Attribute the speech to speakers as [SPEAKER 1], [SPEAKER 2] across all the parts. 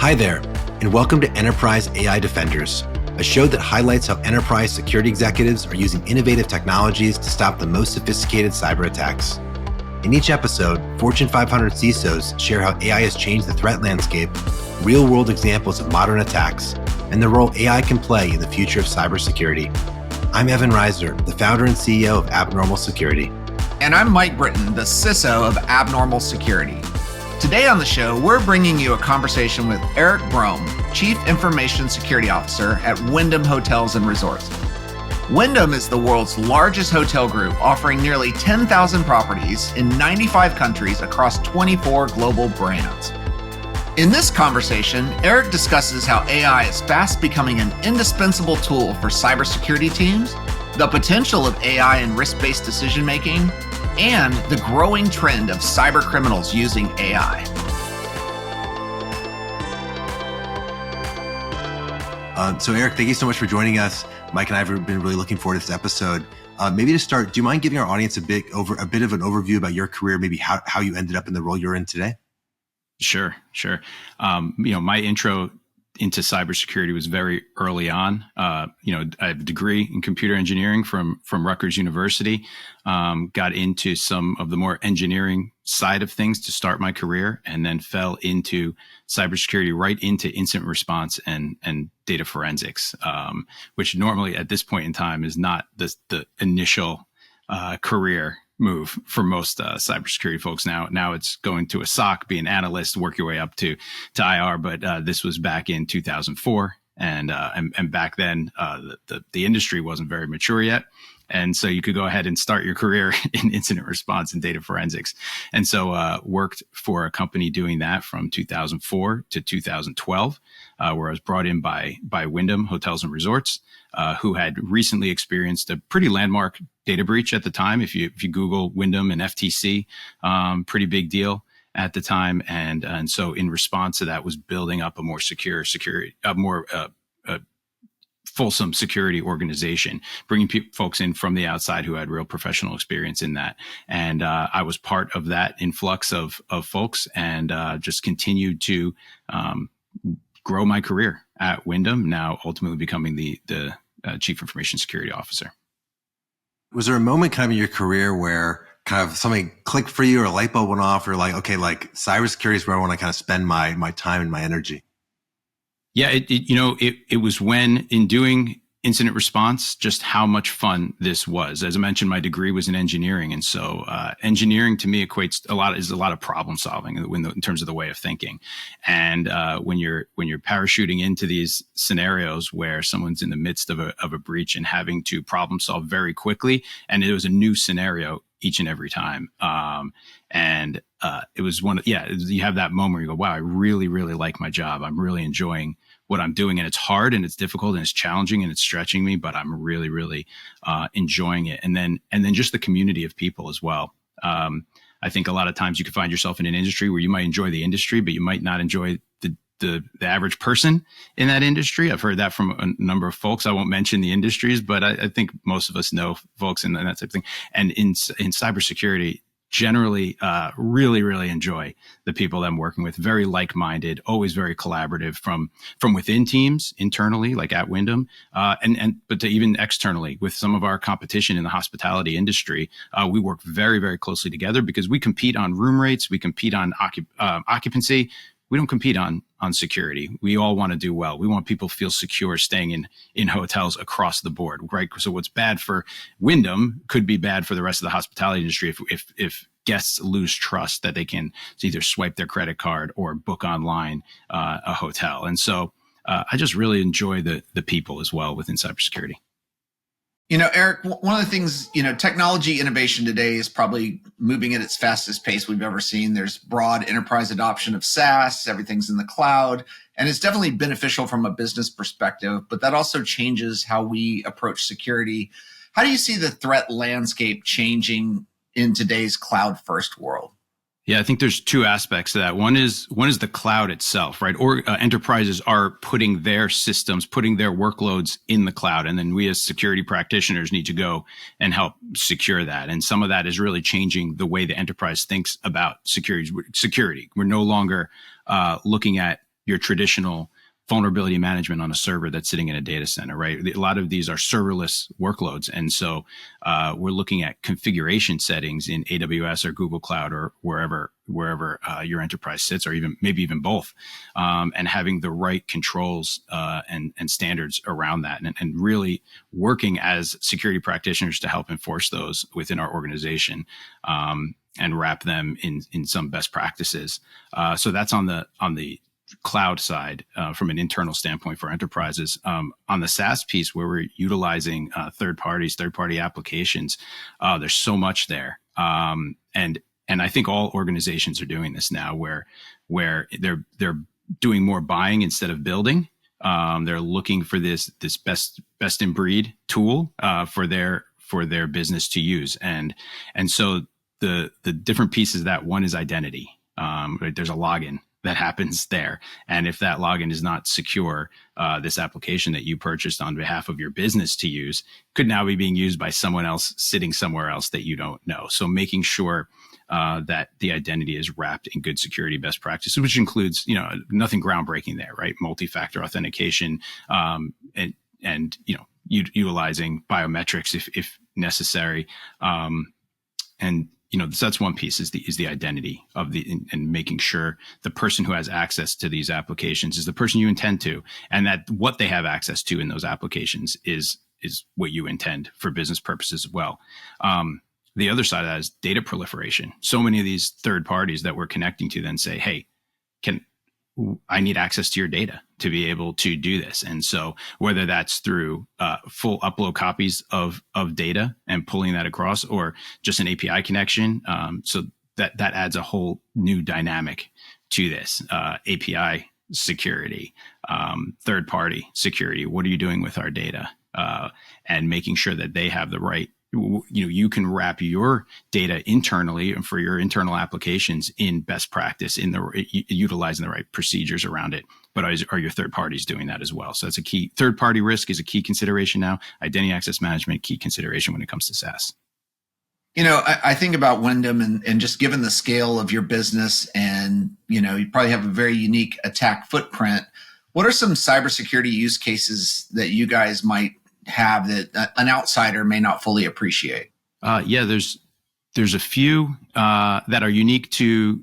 [SPEAKER 1] Hi there, and welcome to Enterprise AI Defenders, a show that highlights how enterprise security executives are using innovative technologies to stop the most sophisticated cyber attacks. In each episode, Fortune 500 CISOs share how AI has changed the threat landscape, real-world examples of modern attacks, and the role AI can play in the future of cybersecurity. I'm Evan Reiser, the founder and CEO of Abnormal Security.
[SPEAKER 2] And I'm Mike Britton, the CISO of Abnormal Security. Today on the show, we're bringing you a conversation with Eric Brohm, Chief Information Security Officer at Wyndham Hotels Resorts. Wyndham is the world's largest hotel group, offering nearly 10,000 properties in 95 countries across 24 global brands. In this conversation, Eric discusses how AI is fast becoming an indispensable tool for cybersecurity teams, the potential of AI in risk-based decision-making, and the growing trend of cybercriminals using AI.
[SPEAKER 1] So Eric, thank you so much for joining us. Mike and I have been really looking forward to this episode. Maybe to start, do you mind giving our audience a bit of an overview about your career, maybe how you ended up in the role you're in today?
[SPEAKER 3] Sure. My intro into cybersecurity was very early on. I have a degree in computer engineering from Rutgers University. Got into some of the more engineering side of things to start my career, and then fell into cybersecurity, right into incident response and data forensics, which normally at this point in time is not the initial career move for most cybersecurity folks. Now it's going to a SOC, be an analyst, work your way up to IR. But this was back in 2004, and back then the industry wasn't very mature yet, and so you could go ahead and start your career in incident response and data forensics. And so worked for a company doing that from 2004 to 2012, where I was brought in by Wyndham Hotels Resorts, who had recently experienced a pretty landmark data breach at the time. If you Google Wyndham and FTC, pretty big deal at the time. And so in response to that was building up a more fulsome security organization, bringing folks in from the outside who had real professional experience in that. And I was part of that influx of folks, and just continued to grow my career at Wyndham, now ultimately becoming the Chief Information Security Officer.
[SPEAKER 1] Was there a moment kind of in your career where kind of something clicked for you, or a light bulb went off, or like, okay, like cybersecurity is where I want to kind of spend my time and my energy?
[SPEAKER 3] Yeah, it was when, in doing incident response, just how much fun this was. As I mentioned, my degree was in engineering, and so engineering to me equates a lot of problem solving in terms of the way of thinking. And when you're parachuting into these scenarios where someone's in the midst of a breach and having to problem solve very quickly, and it was a new scenario each and every time. It was you have that moment where you go, wow, I really, really like my job. I'm really enjoying what I'm doing, and it's hard and it's difficult and it's challenging and it's stretching me, but I'm really, really enjoying it. And then just the community of people as well. I think a lot of times you can find yourself in an industry where you might enjoy the industry, but you might not enjoy the average person in that industry. I've heard that from a number of folks. I won't mention the industries, but I think most of us know folks in that type of thing. And in cybersecurity, generally really, really enjoy the people that I'm working with. Very like-minded, always very collaborative from within teams internally, like at Wyndham, but to even externally with some of our competition in the hospitality industry. We work very, very closely together because we compete on room rates, we compete on occupancy. We don't compete on security. We all want to do well. We want people to feel secure staying in hotels across the board, right? So what's bad for Wyndham could be bad for the rest of the hospitality industry if guests lose trust that they can either swipe their credit card or book online a hotel. And so I just really enjoy the people as well within cybersecurity.
[SPEAKER 2] Eric, one of the things, technology innovation today is probably moving at its fastest pace we've ever seen. There's broad enterprise adoption of SaaS, everything's in the cloud, and it's definitely beneficial from a business perspective, but that also changes how we approach security. How do you see the threat landscape changing in today's cloud-first world?
[SPEAKER 3] Yeah, I think there's two aspects to that. One is the cloud itself, right? Or enterprises are putting their systems, putting their workloads in the cloud. And then we as security practitioners need to go and help secure that. And some of that is really changing the way the enterprise thinks about security. We're no longer looking at your traditional vulnerability management on a server that's sitting in a data center, right? A lot of these are serverless workloads. And so we're looking at configuration settings in AWS or Google Cloud or wherever your enterprise sits, or maybe even both, and having the right controls and standards around that, and really working as security practitioners to help enforce those within our organization. And wrap them in some best practices. So that's on the cloud side from an internal standpoint for enterprises. On the SaaS piece, where we're utilizing third-party applications, there's so much there. And I think all organizations are doing this now, where they're doing more buying instead of building. They're looking for this best in breed tool for their business to use, and so the different pieces of that. One is identity. Right? There's a login that happens there, and if that login is not secure, this application that you purchased on behalf of your business to use could now be being used by someone else sitting somewhere else that you don't know. So making sure that the identity is wrapped in good security best practices, which includes, nothing groundbreaking there, right? Multi-factor authentication, and utilizing biometrics if necessary, and so that's one piece is the identity of and making sure the person who has access to these applications is the person you intend to, and that what they have access to in those applications is what you intend for business purposes as well. The other side of that is data proliferation. So many of these third parties that we're connecting to then say, hey, I need access to your data to be able to do this. And so whether that's through full upload copies of data and pulling that across, or just an API connection, so that adds a whole new dynamic to this. API security, third party security. What are you doing with our data? And making sure that they have the right, you can wrap your data internally and for your internal applications in best practice, utilizing the right procedures around it. But are your third parties doing that as well? So that's a key. Third party risk is a key consideration now. Identity access management, key consideration when it comes to SaaS.
[SPEAKER 2] I think about Wyndham and just given the scale of your business, and you probably have a very unique attack footprint. What are some cybersecurity use cases that you guys might have that an outsider may not fully appreciate?
[SPEAKER 3] There's a few that are unique to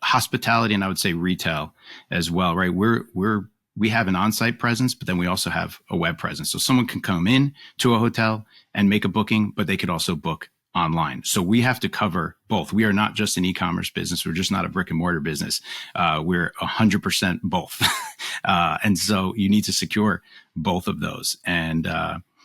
[SPEAKER 3] hospitality, and I would say retail as well, right? We have an on-site presence, but then we also have a web presence. So someone can come in to a hotel and make a booking, but they could also book online. So we have to cover both. We are not just an e-commerce business. We're just not a brick and mortar business. We're 100% both. And so you need to secure both of those. And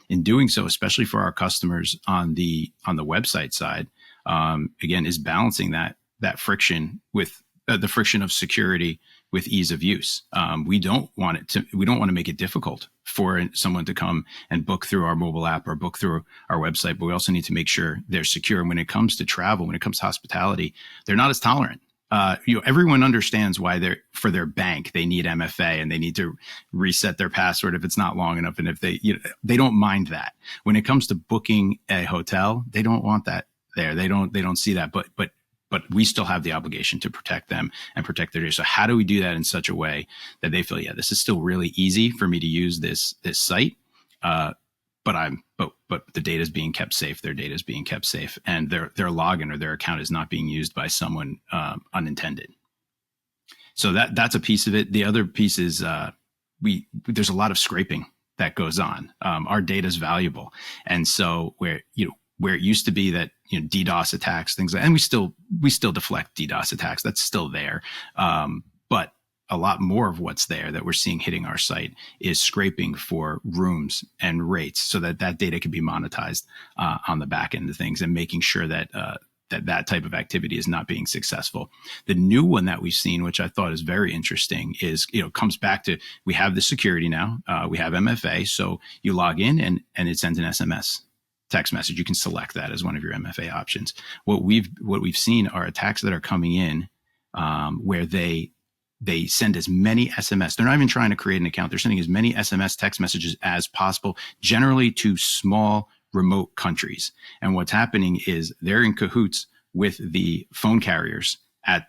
[SPEAKER 3] in doing so, especially for our customers on the website side, again, is balancing that friction with the friction of security with ease of use. We don't want to make it difficult for someone to come and book through our mobile app or book through our website, but we also need to make sure they're secure. And when it comes to travel, when it comes to hospitality, they're not as tolerant. Everyone understands why for their bank, they need MFA and they need to reset their password if it's not long enough. And if they don't mind that. When it comes to booking a hotel, they don't want that there. They don't see that, but we still have the obligation to protect them and protect their data. So how do we do that in such a way that they feel, this is still really easy for me to use this site, but the data is being kept safe. Their data is being kept safe, and their login or their account is not being used by someone unintended. So that's a piece of it. The other piece is there's a lot of scraping that goes on. Our data is valuable, and so where it used to be that DDoS attacks, things like, and we still deflect DDoS attacks. That's still there, but a lot more of what's there that we're seeing hitting our site is scraping for rooms and rates, so that data can be monetized on the back end of things, and making sure that that type of activity is not being successful. The new one that we've seen, which I thought is very interesting, is comes back to, we have the security now. We have MFA, so you log in and it sends an SMS. Text message. You can select that as one of your MFA options. What we've seen are attacks that are coming in where they send as many SMS. They're not even trying to create an account. They're sending as many SMS text messages as possible, generally to small remote countries. And what's happening is they're in cahoots with the phone carriers at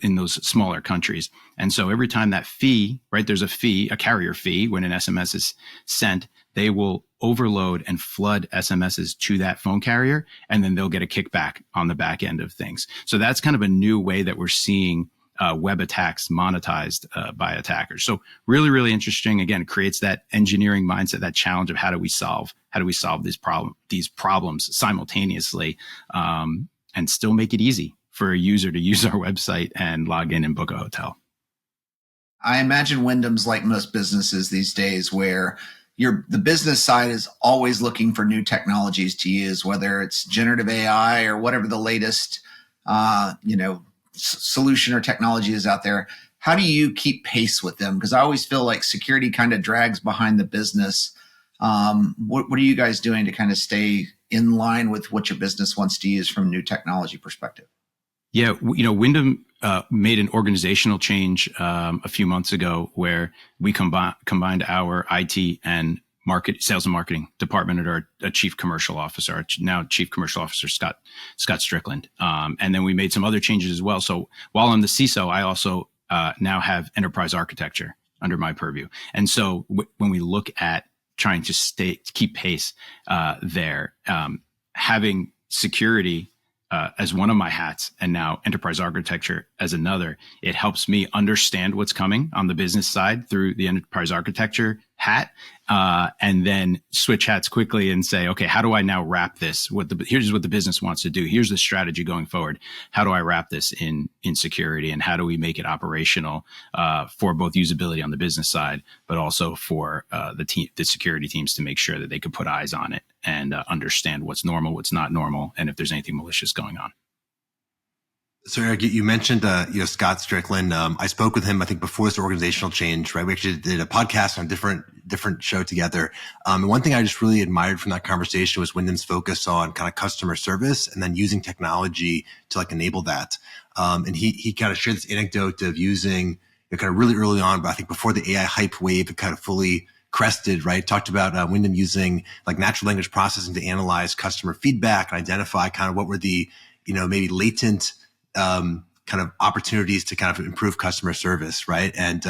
[SPEAKER 3] in those smaller countries. And so every time that fee, right, there's a fee, a carrier fee when an SMS is sent, they will overload and flood SMSs to that phone carrier, and then they'll get a kickback on the back end of things. So that's kind of a new way that we're seeing web attacks monetized by attackers. So really, really interesting. Again, it creates that engineering mindset, that challenge of how do we solve these problems simultaneously, and still make it easy for a user to use our website and log in and book a hotel.
[SPEAKER 2] I imagine Wyndham's like most businesses these days, where the business side is always looking for new technologies to use, whether it's generative AI or whatever the latest, solution or technology is out there. How do you keep pace with them? Because I always feel like security kind of drags behind the business. What are you guys doing to kind of stay in line with what your business wants to use from a new technology perspective?
[SPEAKER 3] Yeah, Wyndham made an organizational change a few months ago where we combined our IT and sales and marketing department under our chief commercial officer, Scott Strickland. And then we made some other changes as well. So while I'm the CISO, I also now have enterprise architecture under my purview. And so when we look at trying to keep pace there, having security as one of my hats and now enterprise architecture as another, it helps me understand what's coming on the business side through the enterprise architecture hat, and then switch hats quickly and say, okay, how do I now wrap this? Here's what the business wants to do. Here's the strategy going forward. How do I wrap this in security, and how do we make it operational for both usability on the business side, but also for the security teams to make sure that they could put eyes on it and understand what's normal, what's not normal, and if there's anything malicious going on.
[SPEAKER 1] So Eric, you mentioned Scott Strickland. I spoke with him, I think, before this organizational change, right? We actually did a podcast on a different show together. And one thing I just really admired from that conversation was Wyndham's focus on kind of customer service and then using technology to enable that. And he kind of shared this anecdote of using kind of really early on, but I think before the AI hype wave had kind of fully crested, right? Talked about Wyndham using natural language processing to analyze customer feedback and identify kind of what were the maybe latent kind of opportunities to kind of improve customer service, right? And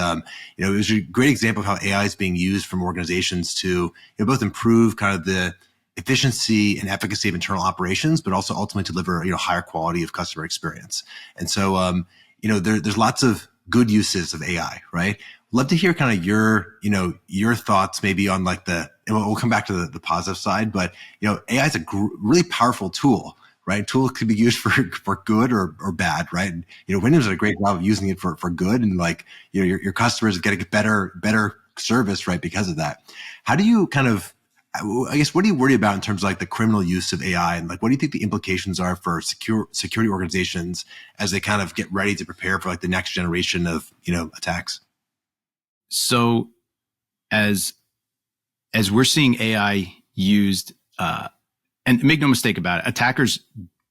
[SPEAKER 1] it was a great example of how AI is being used from organizations to both improve kind of the efficiency and efficacy of internal operations, but also ultimately deliver higher quality of customer experience. And so there's lots of good uses of AI, right? Love to hear kind of your thoughts maybe on and we'll come back to the positive side, but AI is a really powerful tool. Right, tools could be used for good or bad, right? And, Wyndham's did a great job of using it for good, and your customers get a better service, right, because of that. How do you kind of, I guess, what do you worry about in terms of the criminal use of AI, and what do you think the implications are for security organizations as they kind of get ready to prepare for the next generation of attacks?
[SPEAKER 3] So, as we're seeing AI used. And make no mistake about it, attackers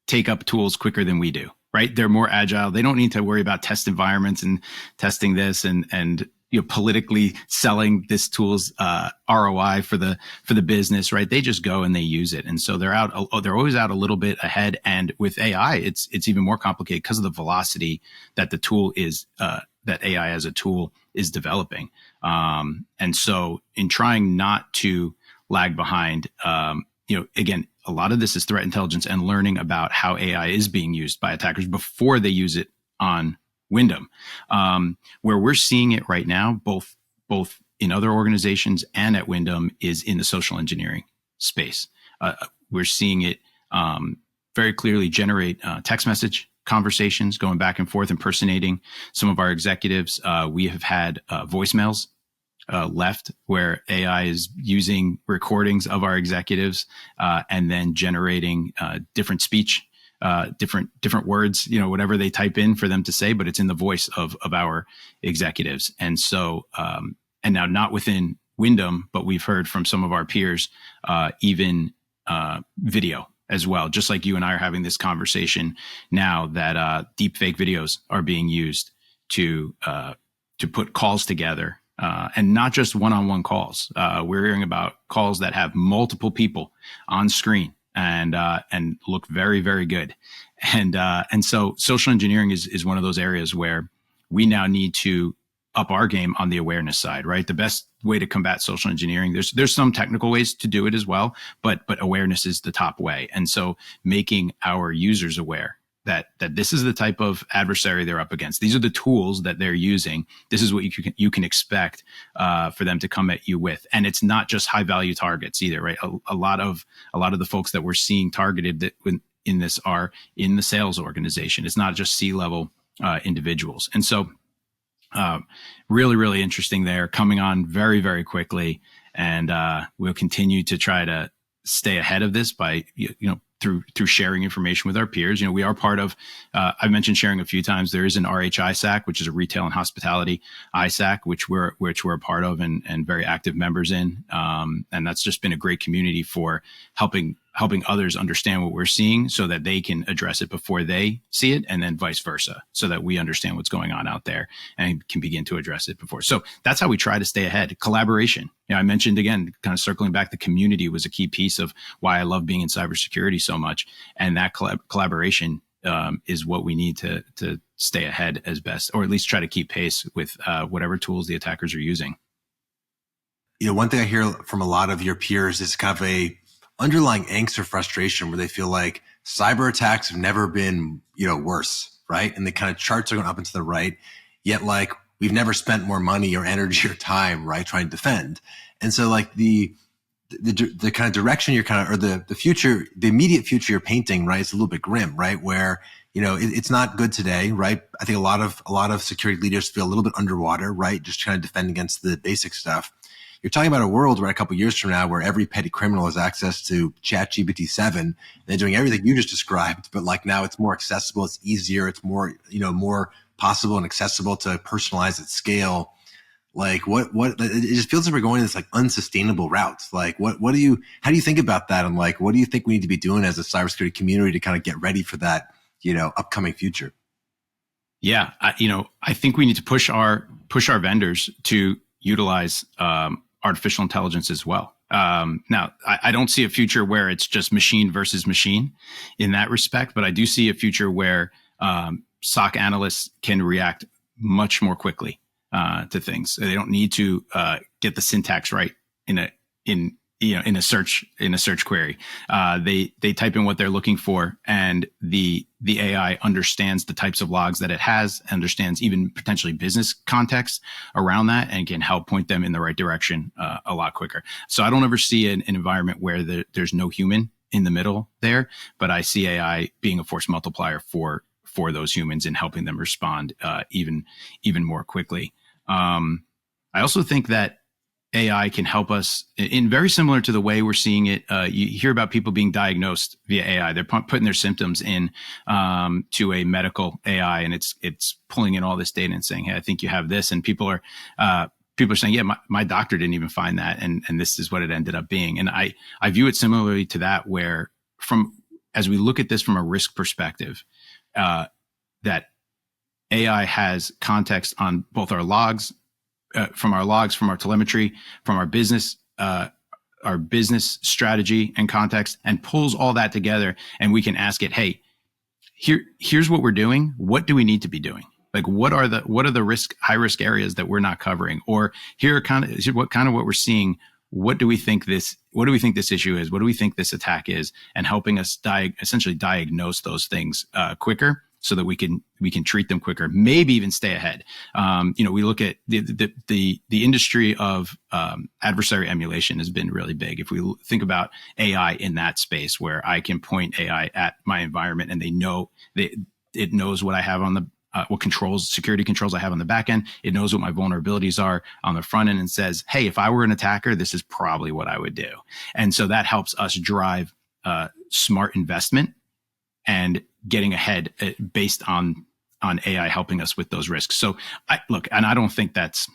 [SPEAKER 3] take up tools quicker than we do, right? They're more agile. They don't need to worry about test environments and testing this and politically selling this tool's ROI for the business, right? They just go and they use it, and so they're always out a little bit ahead. And with AI, it's even more complicated because of the velocity that the tool is that AI as a tool is developing. And so, in trying not to lag behind, again, a lot of this is threat intelligence and learning about how AI is being used by attackers before they use it on Wyndham. Where we're seeing it right now, both in other organizations and at Wyndham, is in the social engineering space. We're seeing it very clearly generate text message conversations going back and forth, impersonating some of our executives. We have had voicemails left where AI is using recordings of our executives and then generating different speech, different words, whatever they type in for them to say, but it's in the voice of our executives. And so, and now not within Wyndham, but we've heard from some of our peers, even video as well, just like you and I are having this conversation now, that deep fake videos are being used to put calls together. And not just one-on-one calls. We're hearing about calls that have multiple people on screen and look very, very good. And so social engineering is one of those areas where we now need to up our game on the awareness side, right? The best way to combat social engineering, there's some technical ways to do it as well, but awareness is the top way. And so making our users aware that this is the type of adversary they're up against. These are the tools that they're using. This is what you can expect for them to come at you with. And it's not just high value targets either, right? A lot of the folks that we're seeing targeted in this are in the sales organization. It's not just C-level individuals. And so really, really interesting there, coming on very, very quickly. And we'll continue to try to stay ahead of this by, through sharing information with our peers. We are part of, I've mentioned sharing a few times, there is an RHISAC, which is a retail and hospitality ISAC, which we're a part of and very active members in. And that's just been a great community for helping others understand what we're seeing so that they can address it before they see it, and then vice versa, so that we understand what's going on out there and can begin to address it before. So that's how we try to stay ahead. Collaboration. I mentioned, again, kind of circling back, the community was a key piece of why I love being in cybersecurity so much. And that collaboration is what we need to stay ahead as best, or at least try to keep pace with whatever tools the attackers are using.
[SPEAKER 1] One thing I hear from a lot of your peers is kind of a underlying angst or frustration where they feel like cyber attacks have never been, worse, right? And the kind of charts are going up and to the right, yet like we've never spent more money or energy or time, right, trying to defend. And so like the kind of direction you're kind of, or the future, the immediate future you're painting, right, is a little bit grim, right? Where, it's not good today, right? I think a lot of security leaders feel a little bit underwater, right? Just trying to defend against the basic stuff. You're talking about a world where a couple of years from now, where every petty criminal has access to ChatGPT 7, they're doing everything you just described, but like now it's more accessible, it's easier, it's more, more possible and accessible to personalize at scale. Like it just feels like we're going this like unsustainable route. Like how do you think about that? And like, what do you think we need to be doing as a cybersecurity community to kind of get ready for that, upcoming future?
[SPEAKER 3] Yeah. I think we need to push our vendors to utilize, artificial intelligence as well. Now, I don't see a future where it's just machine versus machine in that respect, but I do see a future where SOC analysts can react much more quickly to things. They don't need to get the syntax right in a search query. They type in what they're looking for, and the AI understands the types of logs that it has, understands even potentially business context around that, and can help point them in the right direction a lot quicker. So I don't ever see an environment where there's no human in the middle there, but I see AI being a force multiplier for those humans and helping them respond even more quickly. I also think that AI can help us in very similar to the way we're seeing it. You hear about people being diagnosed via AI. They're putting their symptoms in to a medical AI, and it's pulling in all this data and saying, "Hey, I think you have this." And people are saying, "Yeah, my doctor didn't even find that, and this is what it ended up being." And I view it similarly to that, where as we look at this from a risk perspective, that AI has context on both our logs. From our telemetry, from our business strategy and context, and pulls all that together, and we can ask it, "Hey, here's what we're doing. What do we need to be doing? Like, what are the high risk areas that we're not covering? Or here what we're seeing. What do we think this issue is? What do we think this attack is?" And helping us essentially diagnose those things quicker, so that we can treat them quicker, maybe even stay ahead. We look at the industry of adversary emulation has been really big. If we think about AI in that space, where I can point AI at my environment and it knows what I have on the what security controls I have on the back end. It knows what my vulnerabilities are on the front end, and says, "Hey, if I were an attacker, this is probably what I would do." And so that helps us drive smart investment and getting ahead based on AI helping us with those risks. So I don't think that's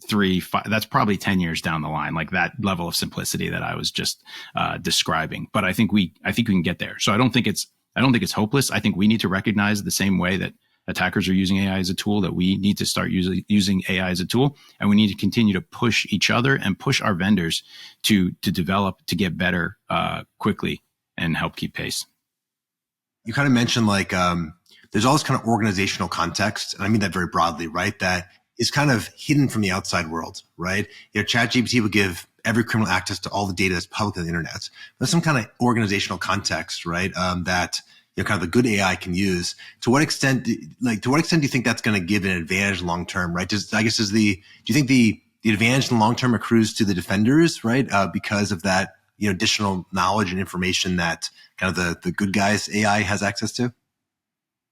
[SPEAKER 3] 3-5, that's probably 10 years down the line, like that level of simplicity that I was just describing. But I think we can get there. So I don't think it's hopeless. I think we need to recognize the same way that attackers are using AI as a tool, that we need to start using AI as a tool, and we need to continue to push each other and push our vendors to develop, to get better quickly and help keep pace.
[SPEAKER 1] you kind of mentioned like there's all this kind of organizational context, and I mean that very broadly, right? That is kind of hidden from the outside world, right? ChatGPT will give every criminal access to all the data that's public on the internet. There's some kind of organizational context, right? That kind of the good AI can use. To what extent do you think that's going to give an advantage long term, right? Do you think the advantage in the long term accrues to the defenders, right? Because of that, additional knowledge and information that kind of the good guys AI has access to?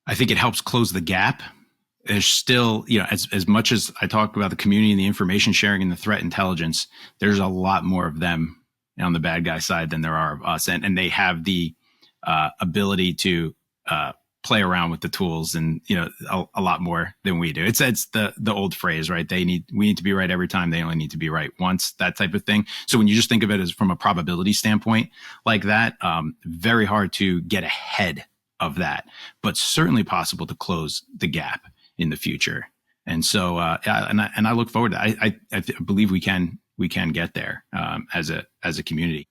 [SPEAKER 3] I think it helps close the gap. There's still, as much as I talk about the community and the information sharing and the threat intelligence, there's a lot more of them on the bad guy side than there are of us. And they have the ability to play around with the tools and, a lot more than we do. It's the old phrase, right? We need to be right every time. They only need to be right once, that type of thing. So when you just think of it as from a probability standpoint like that, very hard to get ahead of that, but certainly possible to close the gap in the future. And so, and I look forward to I believe we can get there as a community.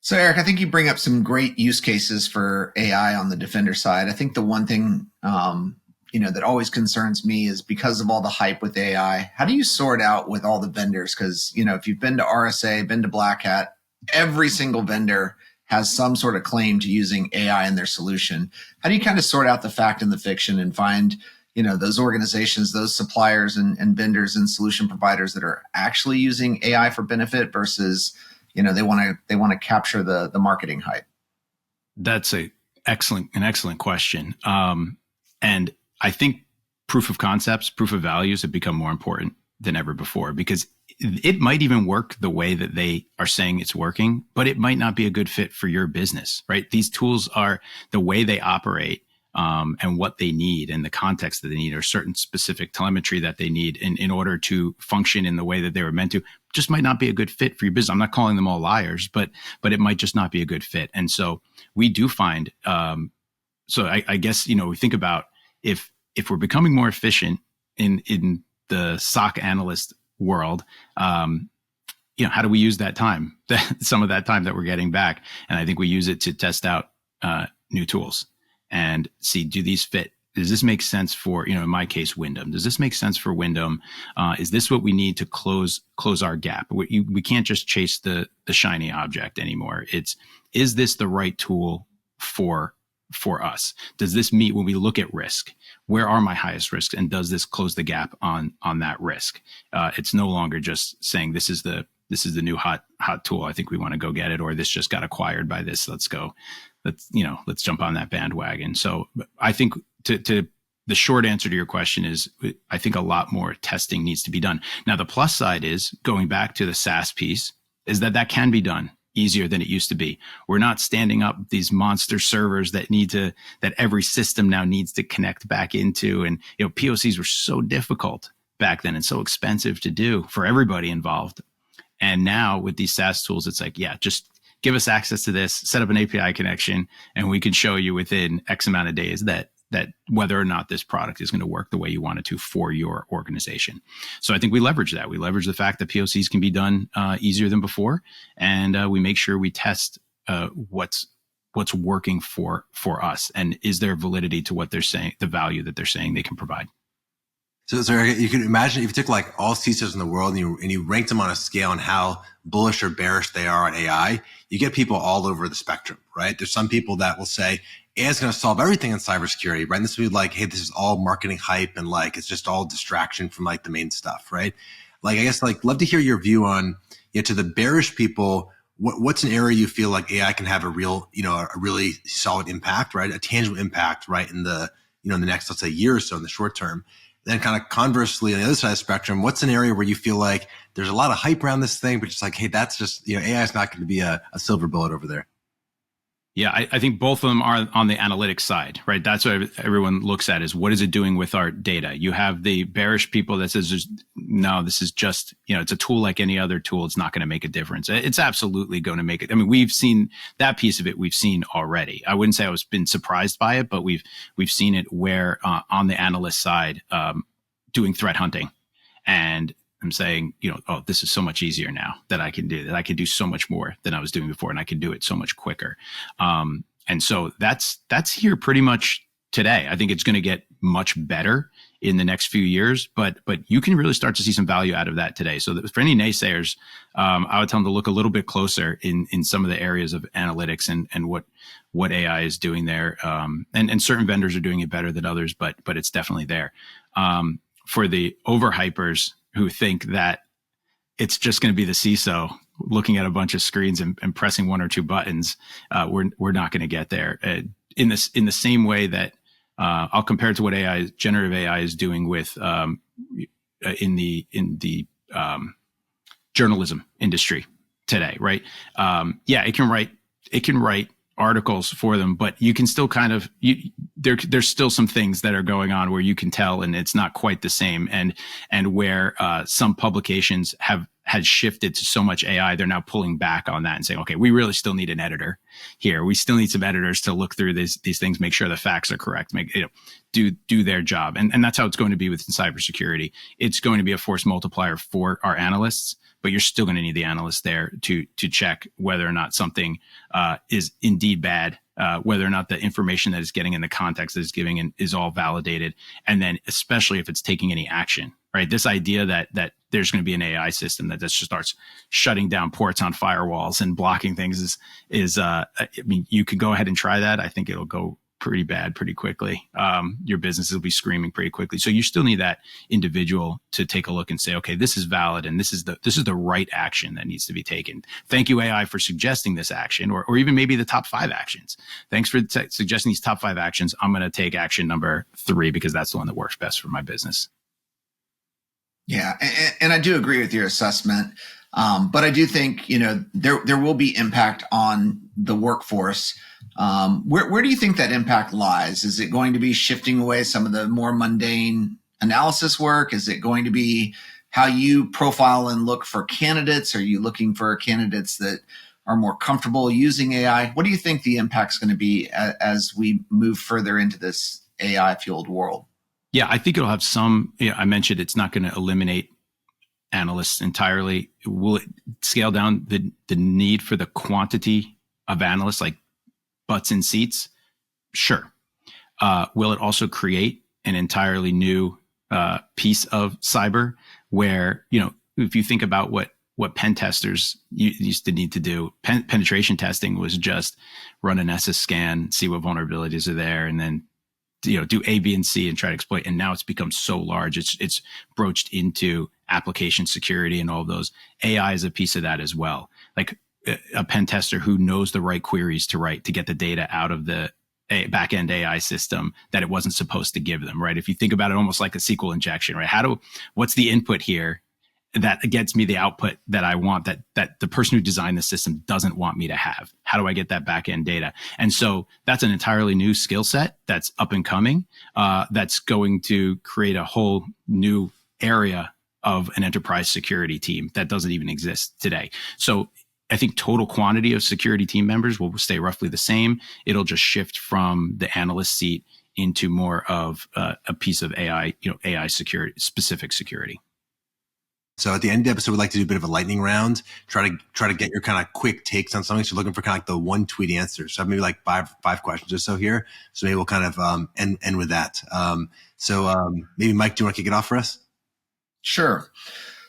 [SPEAKER 2] So Eric, I think you bring up some great use cases for AI on the defender side. I think the one thing, that always concerns me is because of all the hype with AI, how do you sort out with all the vendors? Because, if you've been to RSA, been to Black Hat, every single vendor has some sort of claim to using AI in their solution. How do you kind of sort out the fact and the fiction and find, those organizations, those suppliers and vendors and solution providers that are actually using AI for benefit versus, they want to capture the marketing hype?
[SPEAKER 3] That's an excellent question. And I think proof of concepts, proof of values have become more important than ever before, because it might even work the way that they are saying it's working, but it might not be a good fit for your business, right? These tools are the way they operate, and what they need and the context that they need, or certain specific telemetry that they need in order to function in the way that they were meant to, just might not be a good fit for your business. I'm not calling them all liars, but it might just not be a good fit. And so we do find, so I guess, we think about if we're becoming more efficient in the SOC analyst world, how do we use that time, some of that time that we're getting back? And I think we use it to test out new tools and see, do these fit? Does this make sense for, in my case, Wyndham? Does this make sense for Wyndham? Is this what we need to close our gap? We can't just chase the shiny object anymore. Is this the right tool for us? Does this meet when we look at risk? Where are my highest risks? And does this close the gap on that risk? It's no longer just saying this is the new hot tool. I think we want to go get it, or this just got acquired by this. Let's jump on that bandwagon. So I think to the short answer to your question is, I think a lot more testing needs to be done. Now, the plus side is, going back to the SaaS piece, is that can be done easier than it used to be. We're not standing up these monster servers that every system now needs to connect back into. And, POCs were so difficult back then and so expensive to do for everybody involved. And now with these SaaS tools, it's like, just give us access to this, set up an API connection, and we can show you within X amount of days that whether or not this product is going to work the way you want it to for your organization. So I think we leverage that. We leverage the fact that POCs can be done easier than before, and we make sure we test what's working for us, and is there validity to what they're saying, the value that they're saying they can provide.
[SPEAKER 1] So you can imagine if you took like all CISOs in the world and you ranked them on a scale on how bullish or bearish they are on AI, you get people all over the spectrum, right? There's some people that will say AI is going to solve everything in cybersecurity, right? And this will be like, hey, this is all marketing hype and like it's just all distraction from like the main stuff, right? Like, I guess love to hear your view on, to the bearish people, what's an area you feel like AI can have a real, a really solid impact, right? A tangible impact, right? In the, in the next, let's say, year or so in the short term. Then kind of conversely, on the other side of the spectrum, what's an area where you feel like there's a lot of hype around this thing, but it's like, hey, that's just, AI is not going to be a silver bullet over there?
[SPEAKER 3] Yeah, I think both of them are on the analytics side, right? That's what everyone looks at, is what is it doing with our data? You have the bearish people that says, no, this is just, it's a tool like any other tool. It's not going to make a difference. It's absolutely going to make it. I mean, we've seen that piece of it. We've seen already. I wouldn't say I was been surprised by it, but we've seen it where on the analyst side, doing threat hunting, and I'm saying, oh, this is so much easier now that I can do that. I can do so much more than I was doing before, and I can do it so much quicker. And so that's here pretty much today. I think it's going to get much better in the next few years, but you can really start to see some value out of that today. So that for any naysayers, I would tell them to look a little bit closer in some of the areas of analytics and what AI is doing there. And certain vendors are doing it better than others, but it's definitely there. For the overhypers who think that it's just going to be the CISO looking at a bunch of screens and pressing one or two buttons, we're not going to get there. In the same way that I'll compare it to what generative AI is doing with in the journalism industry today, right? It can write articles for them, but you can still kind of there's still some things that are going on where you can tell, and it's not quite the same. And where some publications had shifted to so much AI, they're now pulling back on that and saying, okay, we really still need an editor here. We still need some editors to look through these things, make sure the facts are correct, do their job. And that's how it's going to be within cybersecurity. It's going to be a force multiplier for our analysts, but you're still going to need the analysts there to check whether or not something is indeed bad, whether or not the information that it's getting in the context that it's giving is all validated. And then especially if it's taking any action, right? This idea that there's going to be an AI system that just starts shutting down ports on firewalls and blocking things is I mean, you could go ahead and try that. I think it'll go pretty bad pretty quickly. Your business will be screaming pretty quickly. So you still need that individual to take a look and say, okay, this is valid and this is the right action that needs to be taken. Thank you, AI, for suggesting this action, or even maybe the top 5 actions. Thanks for suggesting these top 5 actions. I'm going to take action number 3 because that's the one that works best for my business.
[SPEAKER 2] Yeah, and I do agree with your assessment, but I do think there will be impact on the workforce. Where do you think that impact lies? Is it going to be shifting away some of the more mundane analysis work? Is it going to be how you profile and look for candidates? Are you looking for candidates that are more comfortable using AI? What do you think the impact's going to be as we move further into this AI-fueled world?
[SPEAKER 3] Yeah, I think it'll have some. I mentioned it's not going to eliminate analysts entirely. Will it scale down the need for the quantity of analysts, like butts in seats? Sure. Will it also create an entirely new piece of cyber where, if you think about what pen testers used to need to do, penetration testing was just run an SS scan, see what vulnerabilities are there, and then do A, B, and C and try to exploit. And now it's become so large, it's broached into application security and all of those. AI is a piece of that as well. Like a pen tester who knows the right queries to write to get the data out of the back-end AI system that it wasn't supposed to give them, right? If you think about it almost like a SQL injection, right? What's the input here that gets me the output that I want, that the person who designed the system doesn't want me to have? How do I get that back-end data? And so that's an entirely new skill set that's up and coming, that's going to create a whole new area of an enterprise security team that doesn't even exist today. So I think total quantity of security team members will stay roughly the same. It'll just shift from the analyst seat into more of a piece of AI, AI security, specific security.
[SPEAKER 1] So at the end of the episode, we'd like to do a bit of a lightning round, try to get your kind of quick takes on something. So you're looking for kind of like the one tweet answer. So maybe like five questions or so here. So maybe we'll kind of end with that. Maybe Mike, do you want to kick it off for us?
[SPEAKER 2] Sure.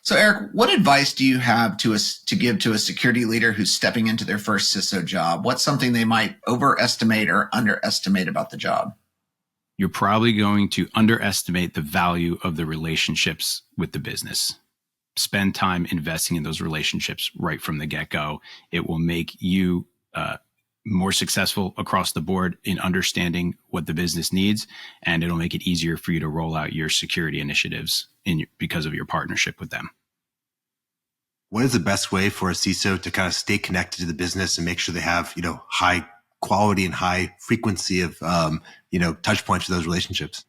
[SPEAKER 2] So Eric, what advice do you have to give to a security leader who's stepping into their first CISO job? What's something they might overestimate or underestimate about the job?
[SPEAKER 3] You're probably going to underestimate the value of the relationships with the business. Spend time investing in those relationships right from the get-go. It will make you more successful across the board in understanding what the business needs, and it'll make it easier for you to roll out your security initiatives because of your partnership with them.
[SPEAKER 1] What is the best way for a CISO to kind of stay connected to the business and make sure they have, high quality and high frequency of, touch points for those relationships?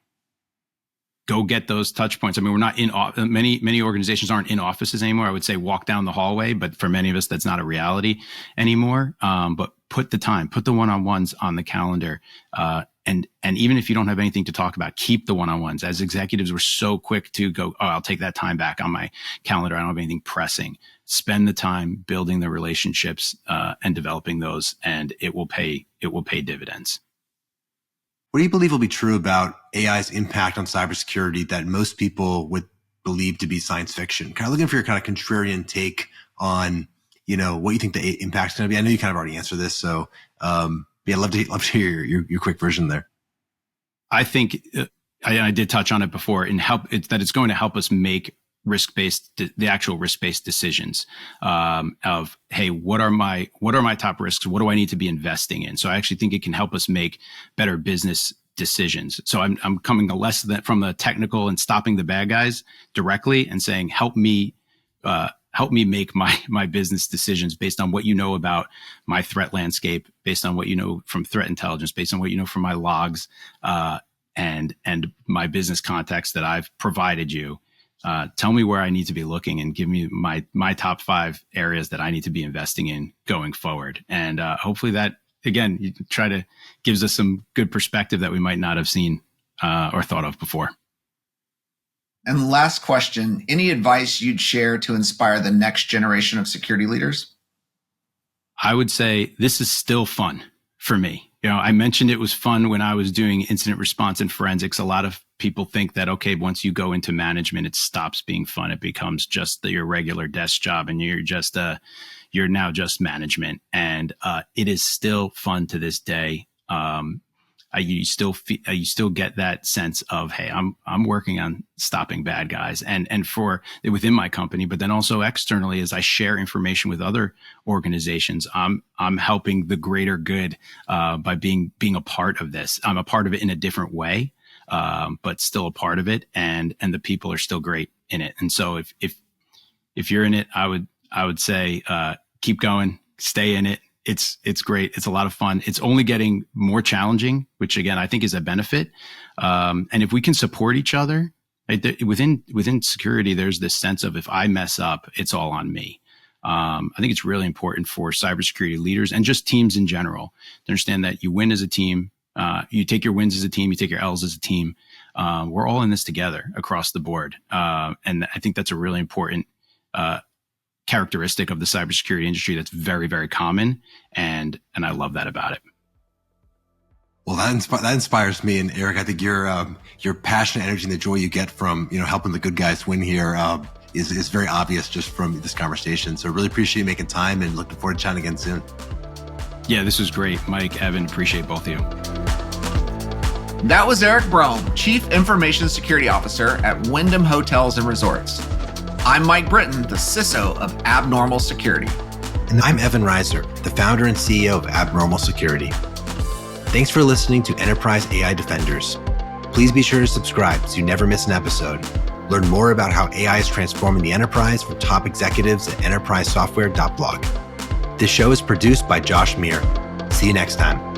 [SPEAKER 3] Go get those touch points. I mean, we're not in many organizations aren't in offices anymore. I would say walk down the hallway, but for many of us, that's not a reality anymore. But put the time, put the one-on-ones on the calendar. And even if you don't have anything to talk about, keep the one-on-ones. As executives, we're so quick to go, oh, I'll take that time back on my calendar. I don't have anything pressing. spend the time building the relationships and developing those, and it will pay dividends.
[SPEAKER 1] What do you believe will be true about AI's impact on cybersecurity that most people would believe to be science fiction? Kind of looking for your kind of contrarian take on, what you think the impact's going to be. I know you kind of already answered this, so I'd love to hear your quick version there.
[SPEAKER 3] I think I did touch on it before, that it's going to help us make the actual risk-based decisions of, hey, what are my top risks? What do I need to be investing in? So I actually think it can help us make better business decisions. So I'm coming less from the technical and stopping the bad guys directly and saying, help me make my business decisions based on what you know about my threat landscape, based on what you know from threat intelligence, based on what you know from my logs, and my business context that I've provided you. Tell me where I need to be looking and give me my top 5 areas that I need to be investing in going forward. And hopefully that, again, you gives us some good perspective that we might not have seen or thought of before.
[SPEAKER 2] And last question, any advice you'd share to inspire the next generation of security leaders?
[SPEAKER 3] I would say this is still fun for me. I mentioned it was fun when I was doing incident response and forensics. A lot of people think that, okay, once you go into management, it stops being fun. It becomes just your regular desk job and you're now just management. And it is still fun to this day. You still get that sense of, hey, I'm working on stopping bad guys and for within my company, but then also externally as I share information with other organizations, I'm helping the greater good by being a part of this. I'm a part of it in a different way, but still a part of it, and the people are still great in it. And so if you're in it, I would say keep going, stay in it. It's great. It's a lot of fun. It's only getting more challenging, which again, I think is a benefit. And if we can support each other, right, within security, there's this sense of if I mess up, it's all on me. I think it's really important for cybersecurity leaders and just teams in general to understand that you win as a team. You take your wins as a team, you take your L's as a team. We're all in this together across the board. And I think that's a really important characteristic of the cybersecurity industry that's very, very common. And I love that about it.
[SPEAKER 1] Well, that inspires me. And Eric, I think your passion, energy, and the joy you get from, helping the good guys win here is very obvious just from this conversation. So really appreciate you making time and looking forward to chatting again soon.
[SPEAKER 3] Yeah, this was great. Mike, Evan, appreciate both of you.
[SPEAKER 2] That was Eric Brohm, Chief Information Security Officer at Wyndham Hotels and Resorts. I'm Mike Britton, the CISO of Abnormal Security.
[SPEAKER 1] And I'm Evan Reiser, the founder and CEO of Abnormal Security. Thanks for listening to Enterprise AI Defenders. Please be sure to subscribe so you never miss an episode. Learn more about how AI is transforming the enterprise from top executives at enterprisesoftware.blog. This show is produced by Josh Meir. See you next time.